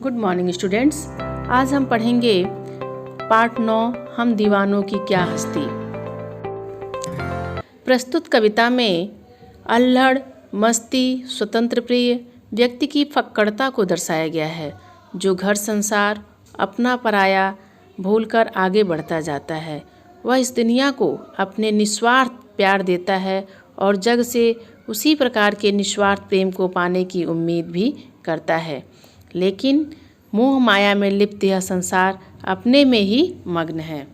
Good morning students. आज हम पढ़ेंगे पार्ट 9 हम दीवानों की क्या हस्ती। प्रस्तुत कविता में अल्हड़, मस्ती, स्वतंत्र प्रिय व्यक्ति की फक्कड़ता को दर्शाया गया है, जो घर संसार अपना पराया भूलकर आगे बढ़ता जाता है। वह इस दुनिया को अपने निस्वार्थ प्यार देता है और जग से उसी प्रकार के निस्वार्थ प्रेम को पाने की उम्मीद भी करता है, लेकिन मोह माया में लिप्त यह संसार अपने में ही मग्न है।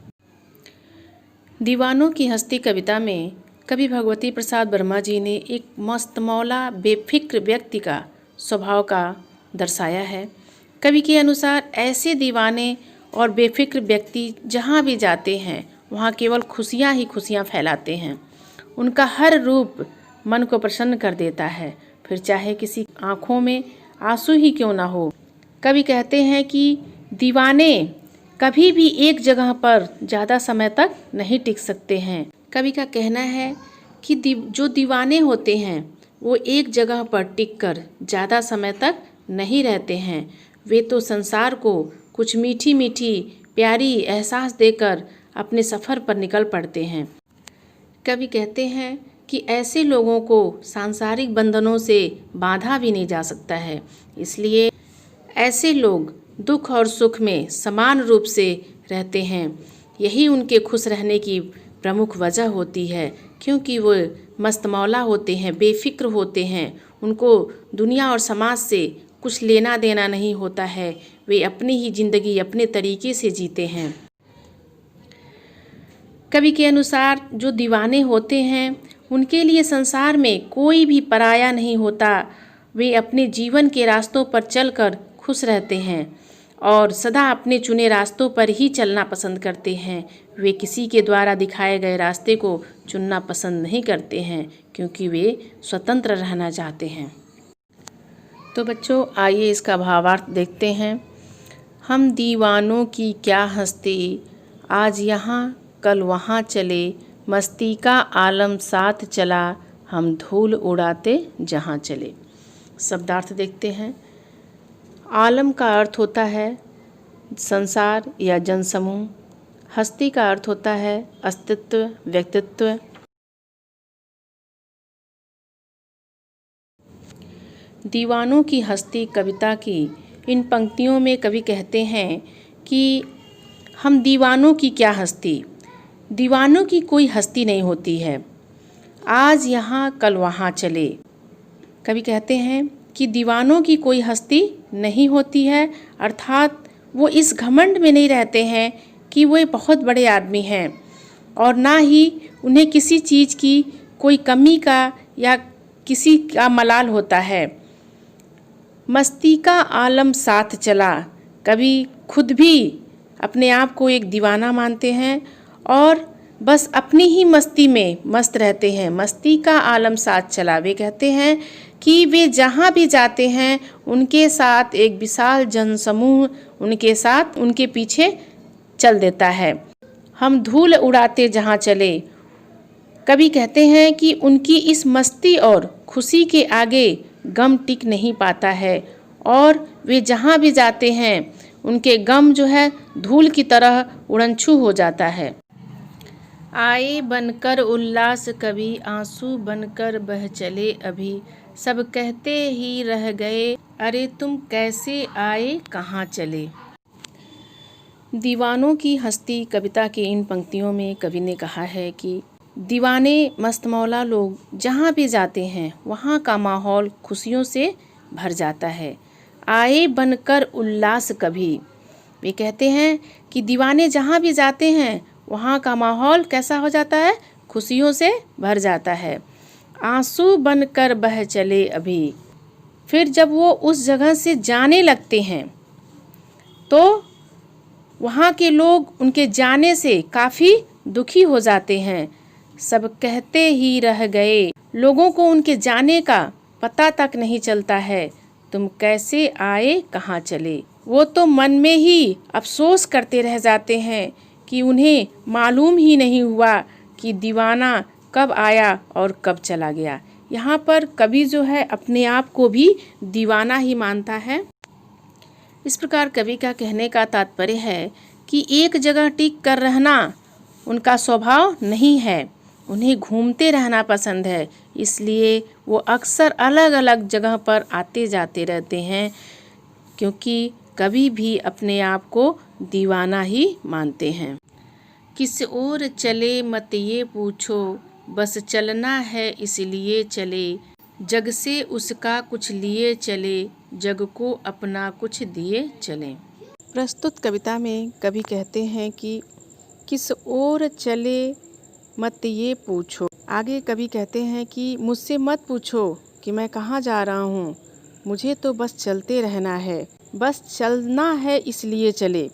दीवानों की हस्ती कविता में कवि भगवती प्रसाद वर्मा जी ने एक मस्तमौला बेफिक्र व्यक्ति का स्वभाव का दर्शाया है। कवि के अनुसार ऐसे दीवाने और बेफिक्र व्यक्ति जहाँ भी जाते हैं वहाँ केवल खुशियाँ ही खुशियाँ फैलाते हैं। उनका हर रूप मन को प्रसन्न कर देता है, फिर चाहे किसी आँखों में आंसू ही क्यों ना हो। कवि कहते हैं कि दीवाने कभी भी एक जगह पर ज़्यादा समय तक नहीं टिक सकते हैं। कवि का कहना है कि जो दीवाने होते हैं वो एक जगह पर टिककर ज़्यादा समय तक नहीं रहते हैं। वे तो संसार को कुछ मीठी मीठी प्यारी एहसास देकर अपने सफ़र पर निकल पड़ते हैं। कवि कहते हैं कि ऐसे लोगों को सांसारिक बंधनों से बांधा भी नहीं जा सकता है, इसलिए ऐसे लोग दुख और सुख में समान रूप से रहते हैं। यही उनके खुश रहने की प्रमुख वजह होती है, क्योंकि वो मस्तमौला होते हैं, बेफिक्र होते हैं। उनको दुनिया और समाज से कुछ लेना देना नहीं होता है। वे अपनी ही ज़िंदगी अपने तरीके से जीते हैं। कवि के अनुसार जो दीवाने होते हैं उनके लिए संसार में कोई भी पराया नहीं होता। वे अपने जीवन के रास्तों पर चलकर खुश रहते हैं और सदा अपने चुने रास्तों पर ही चलना पसंद करते हैं। वे किसी के द्वारा दिखाए गए रास्ते को चुनना पसंद नहीं करते हैं, क्योंकि वे स्वतंत्र रहना चाहते हैं। तो बच्चों, आइए इसका भावार्थ देखते हैं। हम दीवानों की क्या हस्ती, आज यहाँ कल वहाँ चले, मस्ती का आलम साथ चला, हम धूल उड़ाते जहाँ चले। शब्दार्थ देखते हैं। आलम का अर्थ होता है संसार या जनसमूह। हस्ती का अर्थ होता है अस्तित्व, व्यक्तित्व। दीवानों की हस्ती कविता की इन पंक्तियों में कवि कहते हैं कि हम दीवानों की क्या हस्ती। दीवानों की कोई हस्ती नहीं होती है। आज यहाँ कल वहाँ चले। कवि कहते हैं कि दीवानों की कोई हस्ती नहीं होती है, अर्थात वो इस घमंड में नहीं रहते हैं कि वो बहुत बड़े आदमी हैं, और ना ही उन्हें किसी चीज़ की कोई कमी का या किसी का मलाल होता है। मस्ती का आलम साथ चला। कवि खुद भी अपने आप को एक दीवाना मानते हैं और बस अपनी ही मस्ती में मस्त रहते हैं। मस्ती का आलम साथ चला। वे कहते हैं कि वे जहाँ भी जाते हैं उनके साथ एक विशाल जनसमूह उनके साथ उनके पीछे चल देता है। हम धूल उड़ाते जहाँ चले। कवि कहते हैं कि उनकी इस मस्ती और खुशी के आगे गम टिक नहीं पाता है, और वे जहाँ भी जाते हैं उनके गम जो है धूल की तरह उड़नछू हो जाता है। आए बनकर उल्लास कभी, आंसू बनकर बह चले अभी, सब कहते ही रह गए, अरे तुम कैसे आए कहाँ चले। दीवानों की हस्ती कविता की इन पंक्तियों में कवि ने कहा है कि दीवाने मस्तमौला लोग जहाँ भी जाते हैं वहाँ का माहौल खुशियों से भर जाता है। आए बनकर उल्लास कभी। वे कहते हैं कि दीवाने जहाँ भी जाते हैं वहाँ का माहौल कैसा हो जाता है, खुशियों से भर जाता है। आंसू बनकर बह चले अभी। फिर जब वो उस जगह से जाने लगते हैं तो वहाँ के लोग उनके जाने से काफ़ी दुखी हो जाते हैं। सब कहते ही रह गए। लोगों को उनके जाने का पता तक नहीं चलता है। तुम कैसे आए कहाँ चले। वो तो मन में ही अफसोस करते रह जाते हैं कि उन्हें मालूम ही नहीं हुआ कि दीवाना कब आया और कब चला गया। यहाँ पर कवि जो है अपने आप को भी दीवाना ही मानता है। इस प्रकार कवि का कहने का तात्पर्य है कि एक जगह टिक कर रहना उनका स्वभाव नहीं है, उन्हें घूमते रहना पसंद है। इसलिए वो अक्सर अलग अलग जगह पर आते जाते रहते हैं, क्योंकि कभी भी अपने आप को दीवाना ही मानते हैं। किस ओर चले मत ये पूछो, बस चलना है इसलिए चले, जग से उसका कुछ लिए चले, जग को अपना कुछ दिए चले। प्रस्तुत कविता में कवि कहते हैं कि किस ओर चले मत ये पूछो। आगे कवि कहते हैं कि मुझसे मत पूछो कि मैं कहाँ जा रहा हूँ, मुझे तो बस चलते रहना है, बस चलना है इसलिए चले,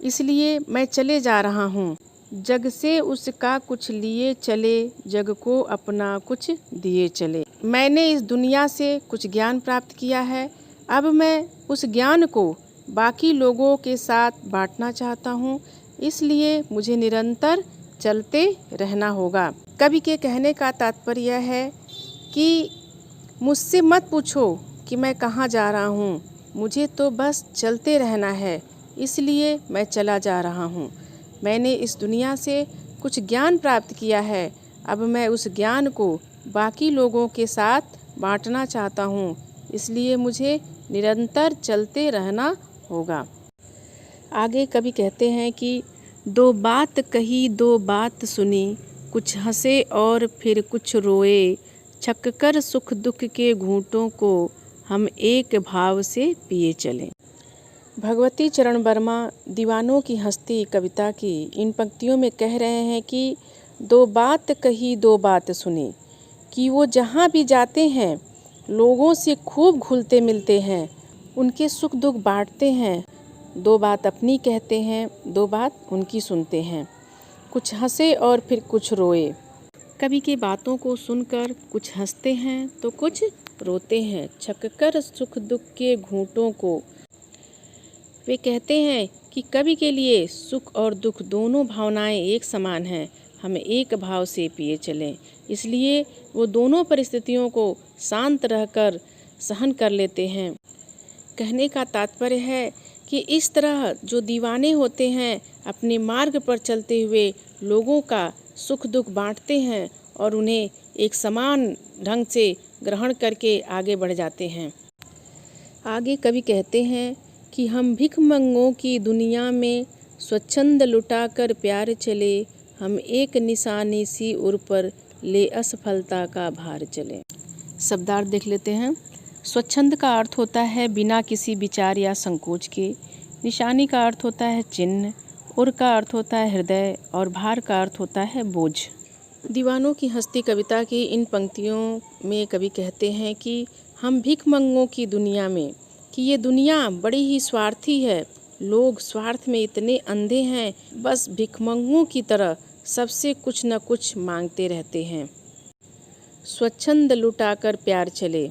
इसलिए मैं चले जा रहा हूँ। जग से उसका कुछ लिए चले, जग को अपना कुछ दिए चले। मैंने इस दुनिया से कुछ ज्ञान प्राप्त किया है, अब मैं उस ज्ञान को बाकी लोगों के साथ बांटना चाहता हूँ, इसलिए मुझे निरंतर चलते रहना होगा। कवि के कहने का तात्पर्य है कि मुझसे मत पूछो कि मैं कहाँ जा रहा हूँ, मुझे तो बस चलते रहना है, इसलिए मैं चला जा रहा हूँ। मैंने इस दुनिया से कुछ ज्ञान प्राप्त किया है, अब मैं उस ज्ञान को बाकी लोगों के साथ बांटना चाहता हूँ, इसलिए मुझे निरंतर चलते रहना होगा। आगे कवि कहते हैं कि दो बात कही दो बात सुनी, कुछ हंसे और फिर कुछ रोए, छक कर सुख दुख के घूंटों को हम एक भाव से पिए चलें। भगवती चरण वर्मा दीवानों की हस्ती कविता की इन पंक्तियों में कह रहे हैं कि दो बात कही दो बात सुनी, कि वो जहाँ भी जाते हैं लोगों से खूब घुलते मिलते हैं, उनके सुख दुख बांटते हैं, दो बात अपनी कहते हैं, दो बात उनकी सुनते हैं, कुछ हंसे और फिर कुछ रोए। कवि की बातों को सुनकर कुछ हंसते हैं तो कुछ रोते हैं, छक कर सुख दुख के घूंटों को। वे कहते हैं कि कवि के लिए सुख और दुख दोनों भावनाएं एक समान हैं, हम एक भाव से पिए चलें, इसलिए वो दोनों परिस्थितियों को शांत रहकर सहन कर लेते हैं। कहने का तात्पर्य है कि इस तरह जो दीवाने होते हैं अपने मार्ग पर चलते हुए लोगों का सुख दुख बांटते हैं और उन्हें एक समान ढंग से ग्रहण करके आगे बढ़ जाते हैं। आगे कवि कहते हैं कि हम भिखमंगों की दुनिया में स्वच्छंद लुटाकर प्यार चले, हम एक निशानी सी उर पर ले असफलता का भार चले। शब्दार्थ देख लेते हैं। स्वच्छंद का अर्थ होता है बिना किसी विचार या संकोच के, निशानी का अर्थ होता है चिन्ह, उर का अर्थ होता है हृदय और भार का अर्थ होता है बोझ। दीवानों की हस्ती कविता की इन पंक्तियों में कवि कहते हैं कि हम भिखमंगों की दुनिया में, कि ये दुनिया बड़ी ही स्वार्थी है, लोग स्वार्थ में इतने अंधे हैं, बस भिखमंगों की तरह सबसे कुछ न कुछ मांगते रहते हैं। स्वच्छंद लुटाकर प्यार चले।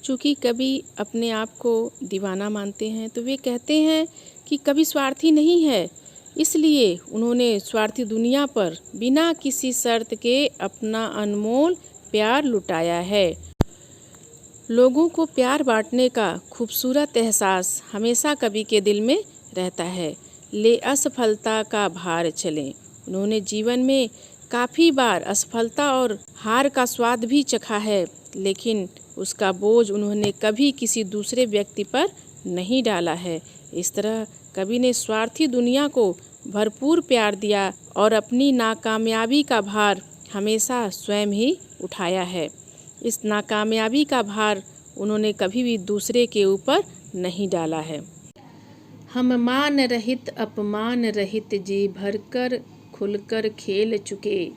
चूँकि कवि अपने आप को दीवाना मानते हैं तो वे कहते हैं कि कवि स्वार्थी नहीं है, इसलिए उन्होंने स्वार्थी दुनिया पर बिना किसी शर्त के अपना अनमोल प्यार लुटाया है। लोगों को प्यार बांटने का खूबसूरत एहसास हमेशा कवि के दिल में रहता है। ले असफलता का भार चले। उन्होंने जीवन में काफ़ी बार असफलता और हार का स्वाद भी चखा है, लेकिन उसका बोझ उन्होंने कभी किसी दूसरे व्यक्ति पर नहीं डाला है। इस तरह कवि ने स्वार्थी दुनिया को भरपूर प्यार दिया और अपनी नाकामयाबी का भार हमेशा स्वयं ही उठाया है। इस नाकामयाबी का भार उन्होंने कभी भी दूसरे के ऊपर नहीं डाला है। हम मान रहित अपमान रहित जी भरकर खुलकर खेल चुके,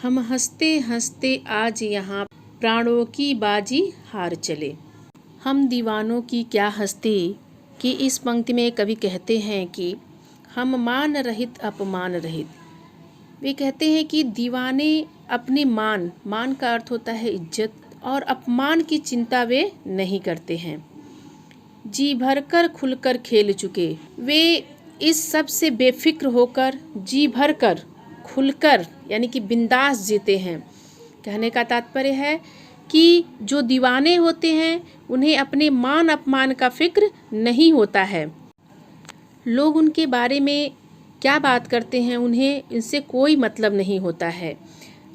हम हंसते हंसते आज यहाँ प्राणों की बाजी हार चले। हम दीवानों की क्या हस्ती कि इस पंक्ति में कवि कहते हैं कि हम मान रहित अपमान रहित। वे कहते हैं कि दीवाने अपने मान का अर्थ होता है इज्जत और अपमान की चिंता वे नहीं करते हैं। जी भरकर खुलकर खेल चुके, वे इस सब से बेफिक्र होकर जी भरकर खुलकर यानी कि बिंदास जीते हैं। कहने का तात्पर्य है कि जो दीवाने होते हैं उन्हें अपने मान अपमान का फिक्र नहीं होता है। लोग उनके बारे में क्या बात करते हैं उन्हें इनसे कोई मतलब नहीं होता है।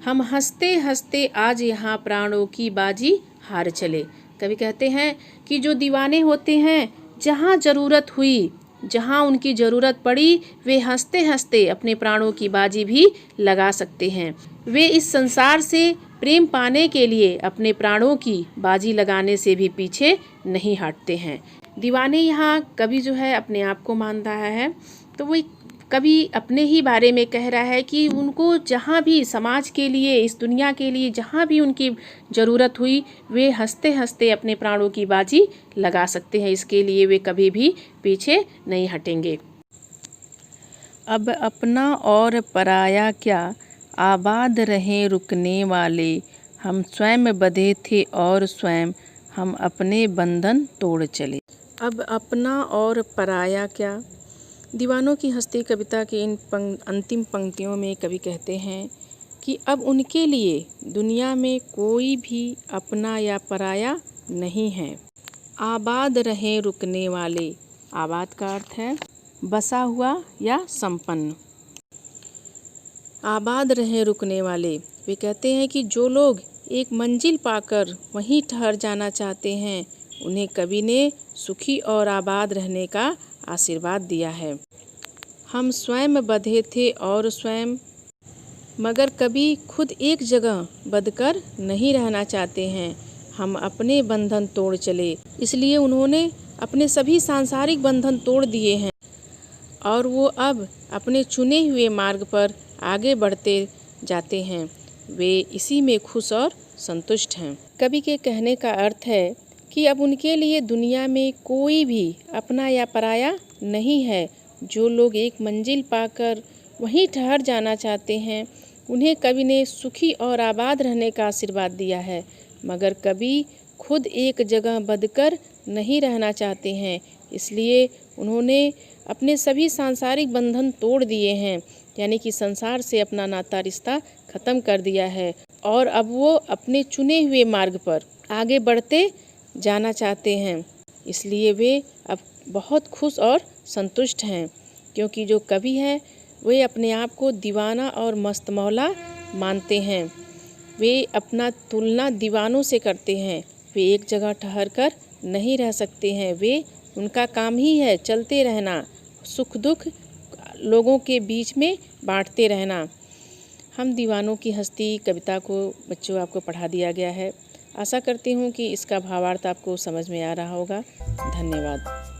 हम हंसते हंसते आज यहाँ प्राणों की बाजी हार चले। कवि कहते हैं कि जो दीवाने होते हैं जहाँ ज़रूरत हुई, जहाँ उनकी ज़रूरत पड़ी, वे हंसते हंसते अपने प्राणों की बाजी भी लगा सकते हैं। वे इस संसार से प्रेम पाने के लिए अपने प्राणों की बाजी लगाने से भी पीछे नहीं हटते हैं। दीवाने यहाँ कवि जो है अपने आप को मान रहा है, तो वो कवि अपने ही बारे में कह रहा है कि उनको जहाँ भी समाज के लिए, इस दुनिया के लिए जहाँ भी उनकी ज़रूरत हुई, वे हंसते हंसते अपने प्राणों की बाजी लगा सकते हैं। इसके लिए वे कभी भी पीछे नहीं हटेंगे। अब अपना और पराया क्या, आबाद रहें रुकने वाले, हम स्वयं बंधे थे और स्वयं हम अपने बंधन तोड़ चले। अब अपना और पराया क्या। दीवानों की हस्ती कविता की इन अंतिम पंक्तियों में कवि कहते हैं कि अब उनके लिए दुनिया में कोई भी अपना या पराया नहीं है। आबाद रहें रुकने वाले। आबाद का अर्थ है बसा हुआ या संपन्न। आबाद रहें रुकने वाले। वे कहते हैं कि जो लोग एक मंजिल पाकर वहीं ठहर जाना चाहते हैं, उन्हें कवि ने सुखी और आबाद रहने का आशीर्वाद दिया है। हम स्वयं बंधे थे और स्वयं, मगर कभी खुद एक जगह बंधकर नहीं रहना चाहते हैं। हम अपने बंधन तोड़ चले। इसलिए उन्होंने अपने सभी सांसारिक बंधन तोड़ दिए हैं और वो अब अपने चुने हुए मार्ग पर आगे बढ़ते जाते हैं। वे इसी में खुश और संतुष्ट हैं। कवि के कहने का अर्थ है कि अब उनके लिए दुनिया में कोई भी अपना या पराया नहीं है। जो लोग एक मंजिल पाकर वहीं ठहर जाना चाहते हैं, उन्हें कवि ने सुखी और आबाद रहने का आशीर्वाद दिया है, मगर कवि खुद एक जगह बंधकर नहीं रहना चाहते हैं। इसलिए उन्होंने अपने सभी सांसारिक बंधन तोड़ दिए हैं, यानी कि संसार से अपना नाता रिश्ता ख़त्म कर दिया है और अब वो अपने चुने हुए मार्ग पर आगे बढ़ते जाना चाहते हैं। इसलिए वे अब बहुत खुश और संतुष्ट हैं, क्योंकि जो कवि हैं वे अपने आप को दीवाना और मस्त मौला मानते हैं। वे अपना तुलना दीवानों से करते हैं। वे एक जगह ठहर कर नहीं रह सकते हैं। उनका काम ही है चलते रहना, सुख दुख लोगों के बीच में बांटते रहना। हम दीवानों की हस्ती कविता को बच्चों आपको पढ़ा दिया गया है। आशा करती हूँ कि इसका भावार्थ आपको समझ में आ रहा होगा। धन्यवाद।